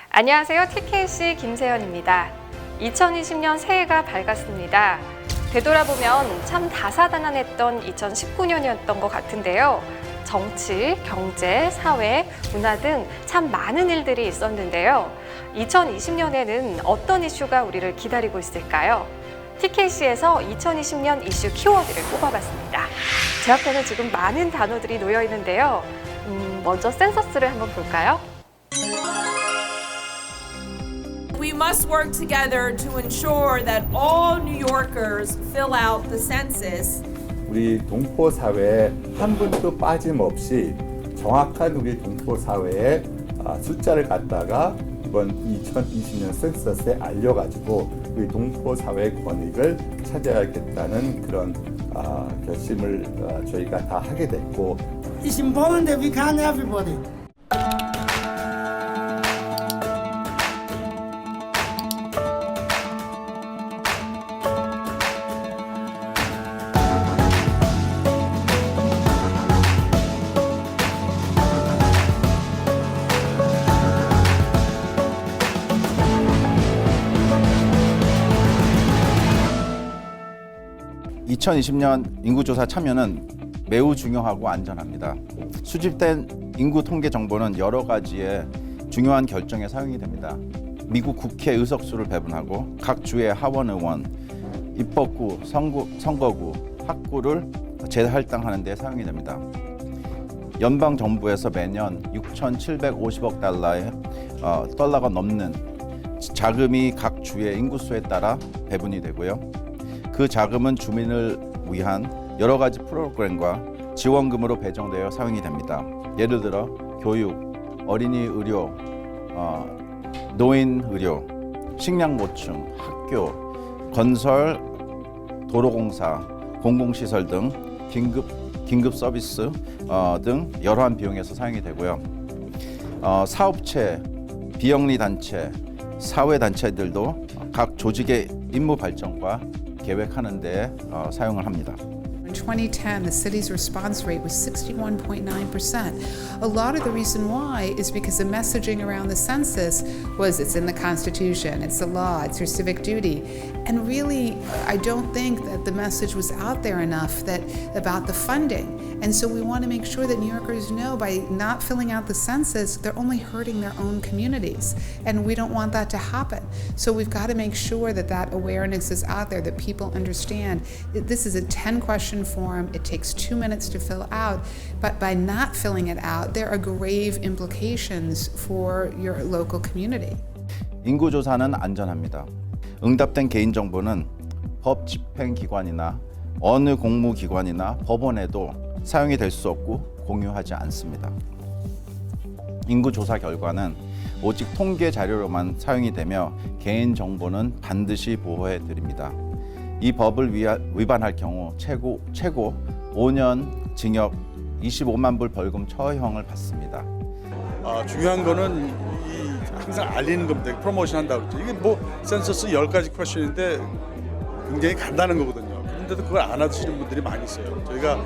안녕하세요. TKC 김세연입니다. 2020년 새해가 밝았습니다. 되돌아보면 참 다사다난했던 2019년이었던 것 같은데요. 정치, 경제, 사회, 문화 등 참 많은 일들이 있었는데요. 2020년에는 어떤 이슈가 우리를 기다리고 있을까요? TKC에서 2020년 이슈 키워드를 뽑아봤습니다. 제 앞에는 지금 많은 단어들이 놓여 있는데요. 먼저 센서스를 한번 볼까요? We must work together to ensure that all New Yorkers fill out the census. 우리 동포 사회에 한 분도 빠짐없이 정확한 우리 동포 사회의 숫자를 갖다가 이번 2020년 센서스에 알려가지고 우리 동포 사회의 권익을 찾아야겠다는 그런 결심을 저희가 다 하게 됐고. It's important that we count everybody. 2020년 인구조사 참여는 매우 중요하고 안전합니다. 수집된 인구 통계 정보는 여러 가지의 중요한 결정에 사용이 됩니다. 미국 국회 의석수를 배분하고 각 주의 하원 의원, 입법구, 선거구, 학구를 재할당하는 데 사용이 됩니다. 연방 정부에서 매년 6,750억 달러가 넘는 자금이 각 주의 인구수에 따라 배분이 되고요. 그 자금은 주민을 위한 여러 가지 프로그램과 지원금으로 배정되어 사용이 됩니다. 예를 들어 교육, 어린이 의료, 노인 의료, 식량 보충, 학교, 건설, 도로공사, 공공시설 등 긴급 서비스 등 여러한 비용에서 사용이 되고요. 사업체, 비영리 단체, 사회 단체들도 각 조직의 임무 발전과 계획하는 데 사용을 합니다. In 2010, the city's response rate was 61.9%. A lot of the reason why is because the messaging around the census was it's in the Constitution, it's the law, it's your civic duty. And really, I don't think that the message was out there enough about the funding. And so we want to make sure that New Yorkers know by not filling out the census, they're only hurting their own communities. And we don't want that to happen. So we've got to make sure that that awareness is out there, that people understand that this is a 10-question form. It takes 2 minutes to fill out. But by not filling it out, there are grave implications for your local community. 인구조사는 안전합니다. 응답된 개인정보는 법 집행기관이나 어느 공무기관이나 법원에도 사용이 될 수 없고 공유하지 않습니다. 인구조사 결과는 오직 통계 자료로만 사용이 되며 개인정보는 반드시 보호해 드립니다. 이 법을 위반할 경우 최고 5년 징역 25만 불 벌금 처형을 받습니다. 중요한 거는 항상 알리는 겁니다. 프로모션 한다고 그러죠. 이게 뭐 센서스 10가지 퀘션인데 굉장히 간단한 거거든요. 그런데도 그걸 안 하시는 분들이 많이 있어요. 저희가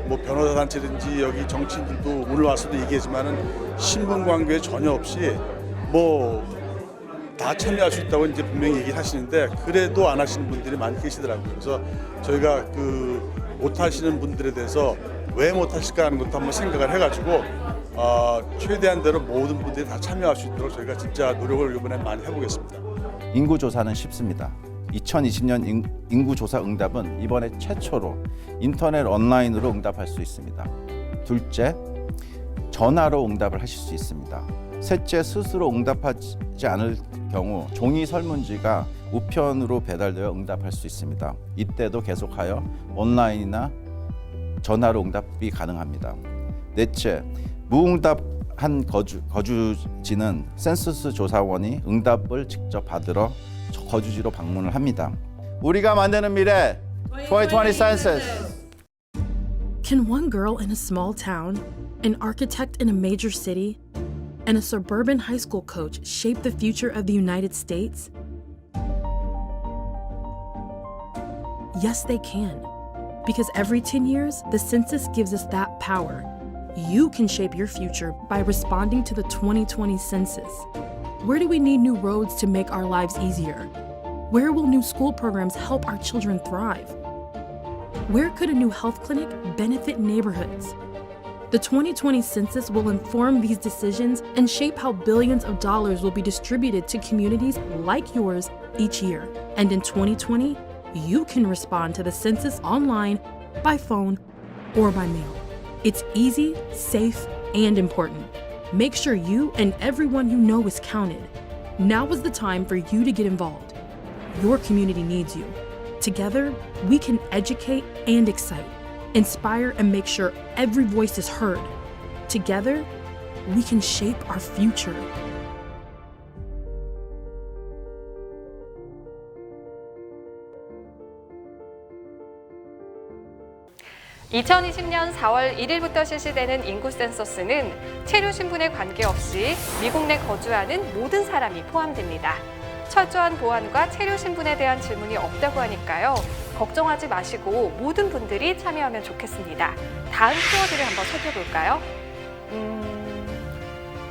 뭐 변호사 단체든지 여기 정치인들도 오늘 와서도 얘기했지만은 신분 관계 전혀 없이 뭐 다 참여할 수 있다고 이제 분명히 얘기하시는데 그래도 안 하시는 분들이 많이 계시더라고요. 그래서 저희가 못 하시는 분들에 대해서 왜 못 하실까 하는 것도 한번 생각을 해가지고 최대한대로 모든 분들이 다 참여할 수 있도록 저희가 진짜 노력을 이번에 많이 해보겠습니다. 인구조사는 쉽습니다. 2020년 인구조사 응답은 이번에 최초로 인터넷 온라인으로 응답할 수 있습니다. 둘째, 전화로 응답을 하실 수 있습니다. 셋째, 스스로 응답하지 않을 경우 종이 설문지가 우편으로 배달되어 응답할 수 있습니다. 이때도 계속하여 온라인이나 전화로 응답이 가능합니다. 넷째, 무응답한 거주지는 센서스 조사원이 응답을 직접 받으러 거주지로 방문을 합니다. 우리가 만드는 미래 2020 Census. Can one girl in a small town, an architect in a major city, and a suburban high school coach shape the future of the United States? Yes, they can. Because every 10 years, the census gives us that power. You can shape your future by responding to the 2020 census. Where do we need new roads to make our lives easier? Where will new school programs help our children thrive? Where could a new health clinic benefit neighborhoods? The 2020 census will inform these decisions and shape how billions of dollars will be distributed to communities like yours each year. And in 2020, you can respond to the census online, by phone, or by mail. It's easy, safe, and important. Make sure you and everyone you know is counted. Now is the time for you to get involved. Your community needs you. Together, we can educate and excite, inspire, and make sure every voice is heard. Together, we can shape our future. (2020년 4월 1일부터 실시되는 인구 센서스는 체류 신분에 관계없이 미국 내 거주하는 모든 사람이 포함됩니다. 철저한 보안과 체류 신분에 대한 질문이 없다고 하니까요. 걱정하지 마시고 모든 분들이 참여하면 좋겠습니다. 다음 키워드를 한번 살펴볼까요?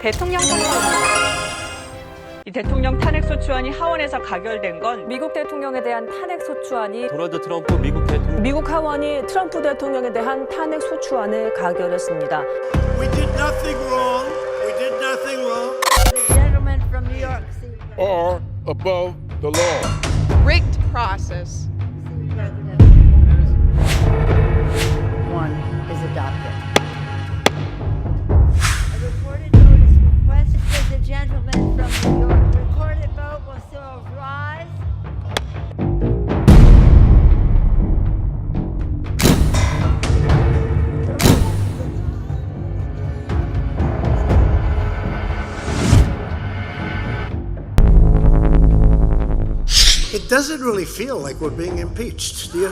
대통령 이 대통령 탄핵소추안이 하원에서 가결된 건 미국 대통령에 대한 탄핵소추안이 도널드 트럼프 미국 하원이 트럼프 대통령에 대한 탄핵소추안을 가결했습니다. We did nothing wrong. We did nothing wrong. The gentleman from New York are above the law. Rigged process. One is adopted. A recorded notice requested for the gentleman from New York. Recorded vote will still rise. It doesn't really feel like we're being impeached, do you?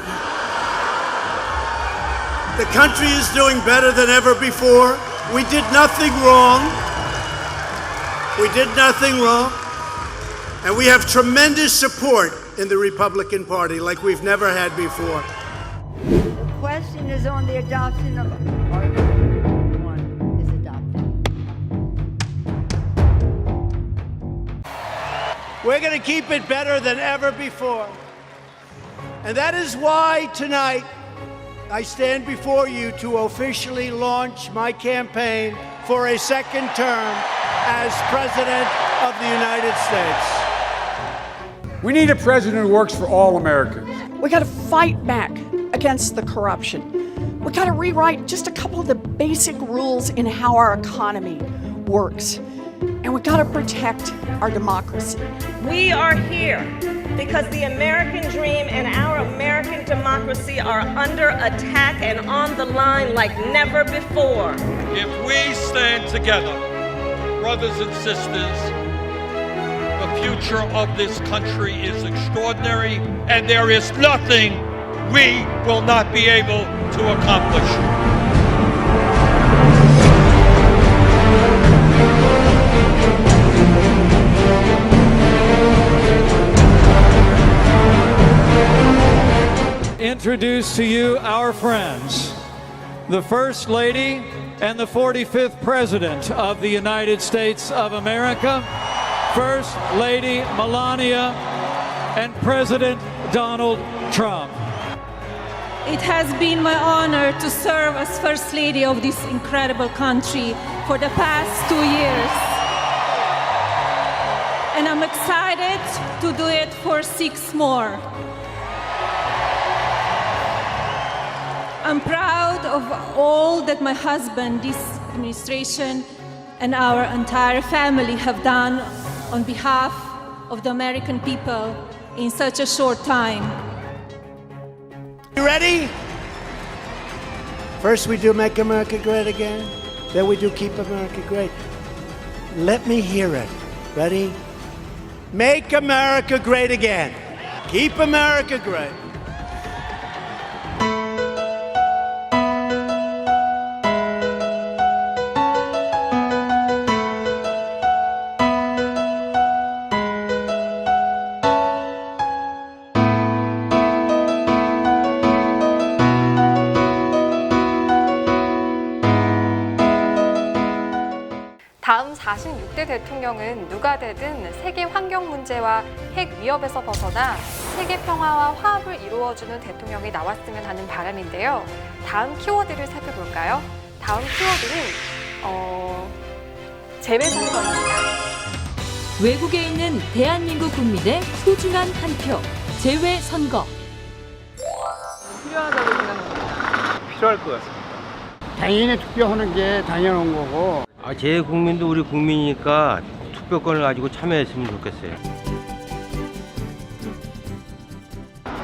The country is doing better than ever before. We did nothing wrong. We did nothing wrong. And we have tremendous support in the Republican Party like we've never had before. The question is on the adoption of Article 1 is adopted. We're going to keep it better than ever before. And that is why tonight I stand before you to officially launch my campaign for a second term as President of the United States. We need a president who works for all Americans. We got to fight back against the corruption. We got to rewrite just a couple of the basic rules in how our economy works. And we got to protect our democracy. we are here because the American dream and our American democracy are under attack and on the line like never before. If we stand together, brothers and sisters, the future of this country is extraordinary, and there is nothing we will not be able to accomplish. Introduce to you our friends, the First Lady and the 45th President of the United States of America, First Lady Melania and President Donald Trump. It has been my honor to serve as First Lady of this incredible country for the past 2 years. And I'm excited to do it for 6 more. I'm proud of all that my husband, this administration, and our entire family have done on behalf of the American people in such a short time. You ready? First we do Make America Great Again, then we do Keep America Great. Let me hear it. Ready? Make America Great Again. Keep America Great. 다음 46대 대통령은 누가 되든 세계 환경 문제와 핵 위협에서 벗어나 세계 평화와 화합을 이루어주는 대통령이 나왔으면 하는 바람인데요. 다음 키워드를 살펴볼까요? 다음 키워드는 재외선거입니다. 외국에 있는 대한민국 국민의 소중한 한 표, 재외선거. 필요하다고 생각합니다. 필요할 것 같습니다. 당연히 투표하는 게 당연한 거고. 제 국민도 우리 국민이니까 투표권을 가지고 참여했으면 좋겠어요.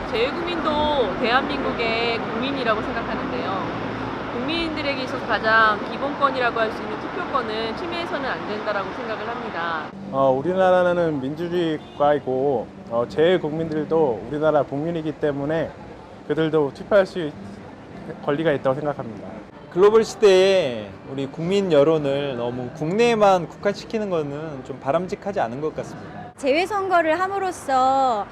재외국민도 대한민국의 국민이라고 생각하는데요. 국민들에게 있어서 가장 기본권이라고 할 수 있는 투표권은 침해해서는 안 된다라고 생각을 합니다. 우리나라는 민주주의 국가이고 재외국민들도 우리나라 국민이기 때문에 그들도 투표할 수 있는 권리가 있다고 생각합니다. 글로벌 시대에 우리 국민 여론을 너무 국내에만 국한시키는 것은 좀 바람직하지 않은 것 같습니다. 재외선거를 함으로써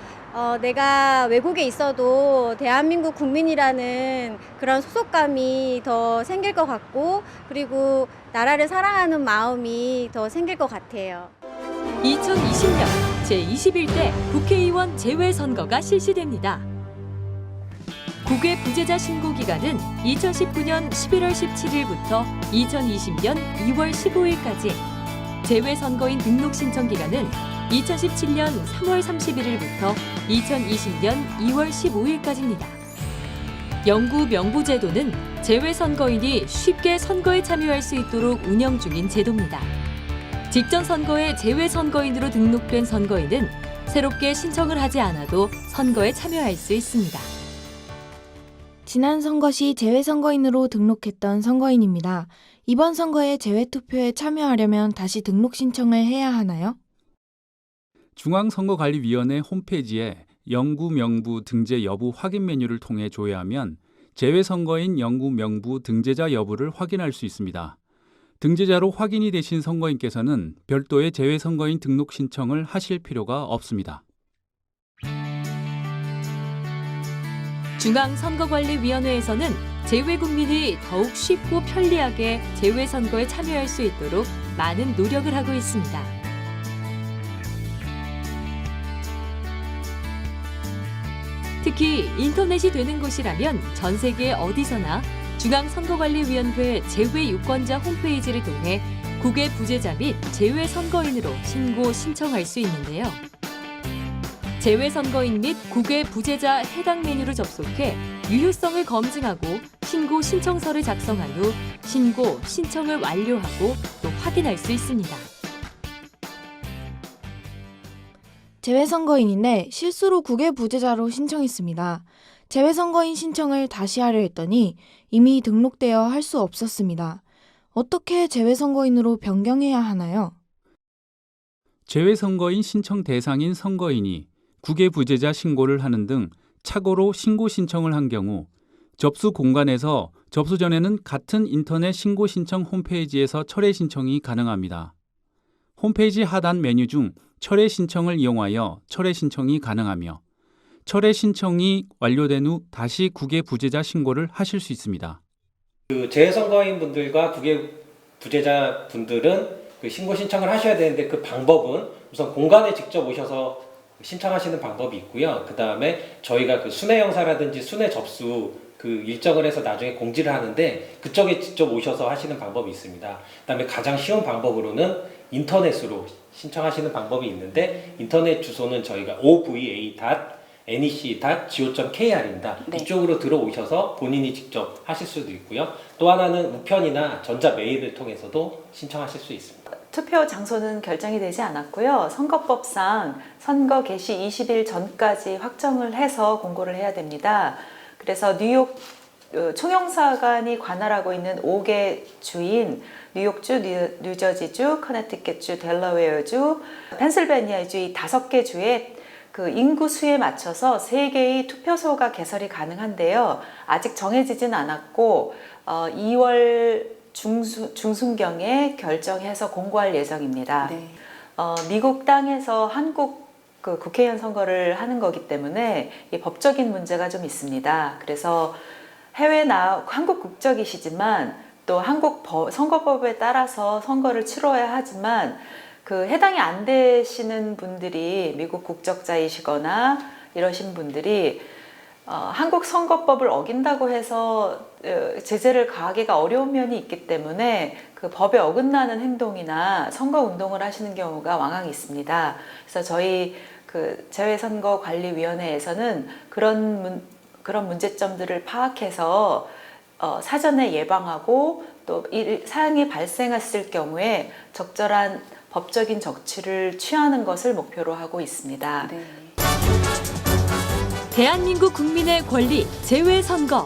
내가 외국에 있어도 대한민국 국민이라는 그런 소속감이 더 생길 것 같고 그리고 나라를 사랑하는 마음이 더 생길 것 같아요. 2020년 제21대 국회의원 재외선거가 실시됩니다. 국외 부재자 신고 기간은 2019년 11월 17일부터 2020년 2월 15일까지, 재외선거인 등록 신청 기간은 2017년 3월 31일부터 2020년 2월 15일까지입니다. 영구 명부제도는 재외선거인이 쉽게 선거에 참여할 수 있도록 운영 중인 제도입니다. 직전 선거에 재외선거인으로 등록된 선거인은 새롭게 신청을 하지 않아도 선거에 참여할 수 있습니다. 지난 선거 시 재외선거인으로 등록했던 선거인입니다. 이번 선거에 재외투표에 참여하려면 다시 등록 신청을 해야 하나요? 중앙선거관리위원회 홈페이지에 영구 명부 등재 여부 확인 메뉴를 통해 조회하면 재외선거인 영구 명부 등재자 여부를 확인할 수 있습니다. 등재자로 확인이 되신 선거인께서는 별도의 재외선거인 등록 신청을 하실 필요가 없습니다. 중앙선거관리위원회에서는 재외국민이 더욱 쉽고 편리하게 재외선거에 참여할 수 있도록 많은 노력을 하고 있습니다. 특히 인터넷이 되는 곳이라면 전 세계 어디서나 중앙선거관리위원회 재외유권자 홈페이지를 통해 국외 부재자 및 재외선거인으로 신고 신청할 수 있는데요. 재외선거인 및 국외 부재자 해당 메뉴로 접속해 유효성을 검증하고 신고 신청서를 작성한 후 신고 신청을 완료하고 또 확인할 수 있습니다. 재외선거인인데 실수로 국외 부재자로 신청했습니다. 재외선거인 신청을 다시 하려 했더니 이미 등록되어 할 수 없었습니다. 어떻게 재외선거인으로 변경해야 하나요? 재외선거인 신청 대상인 선거인이 국외 부재자 신고를 하는 등 착오로 신고 신청을 한 경우 접수 공간에서 접수 전에는 같은 인터넷 신고 신청 홈페이지에서 철회 신청이 가능합니다. 홈페이지 하단 메뉴 중 철회 신청을 이용하여 철회 신청이 가능하며 철회 신청이 완료된 후 다시 국외 부재자 신고를 하실 수 있습니다. 재외선거인 분들과 국외 부재자 분들은 신고 신청을 하셔야 되는데 그 방법은 우선 공간에 직접 오셔서 신청하시는 방법이 있고요. 그 다음에 저희가 순회 영사라든지 순회 접수 일정을 해서 나중에 공지를 하는데 그쪽에 직접 오셔서 하시는 방법이 있습니다. 그 다음에 가장 쉬운 방법으로는 인터넷으로 신청하시는 방법이 있는데 인터넷 주소는 저희가 ova.nec.go.kr입니다. 네. 이쪽으로 들어오셔서 본인이 직접 하실 수도 있고요. 또 하나는 우편이나 전자 메일을 통해서도 신청하실 수 있습니다. 투표 장소는 결정이 되지 않았고요. 선거법상 선거 개시 20일 전까지 확정을 해서 공고를 해야 됩니다. 그래서 뉴욕 총영사관이 관할하고 있는 5개 주인 뉴욕주, 뉴저지주, 커네티켓주, 델러웨어주, 펜실베니아주 이 5개 주의 인구 수에 맞춰서 3개의 투표소가 개설이 가능한데요. 아직 정해지진 않았고 2월 중순경에 결정해서 공고할 예정입니다. 네. 미국 땅에서 한국 국회의원 선거를 하는 거기 때문에 이 법적인 문제가 좀 있습니다. 그래서 한국 국적이시지만 또 한국 선거법에 따라서 선거를 치러야 하지만 그 해당이 안 되시는 분들이 미국 국적자이시거나 이러신 분들이 한국 선거법을 어긴다고 해서 제재를 가하기가 어려운 면이 있기 때문에 그 법에 어긋나는 행동이나 선거 운동을 하시는 경우가 왕왕 있습니다. 그래서 저희 그 재외선거관리위원회에서는 그런 문제점들을 파악해서 사전에 예방하고 또 이 사항이 발생했을 경우에 적절한 법적인 조치를 취하는 것을 목표로 하고 있습니다. 네. 대한민국 국민의 권리 재외선거.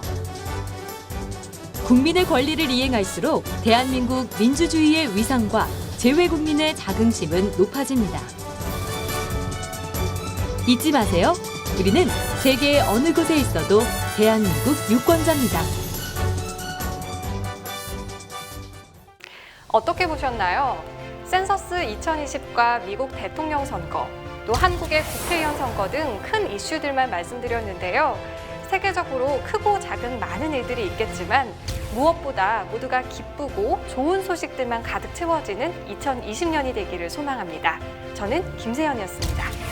국민의 권리를 이행할수록 대한민국 민주주의의 위상과 재외국민의 자긍심은 높아집니다. 잊지 마세요. 우리는 세계의 어느 곳에 있어도 대한민국 유권자입니다. 어떻게 보셨나요? 센서스 2020과 미국 대통령 선거, 또 한국의 국회의원 선거 등 큰 이슈들만 말씀드렸는데요. 세계적으로 크고 작은 많은 일들이 있겠지만 무엇보다 모두가 기쁘고 좋은 소식들만 가득 채워지는 2020년이 되기를 소망합니다. 저는 김세연이었습니다.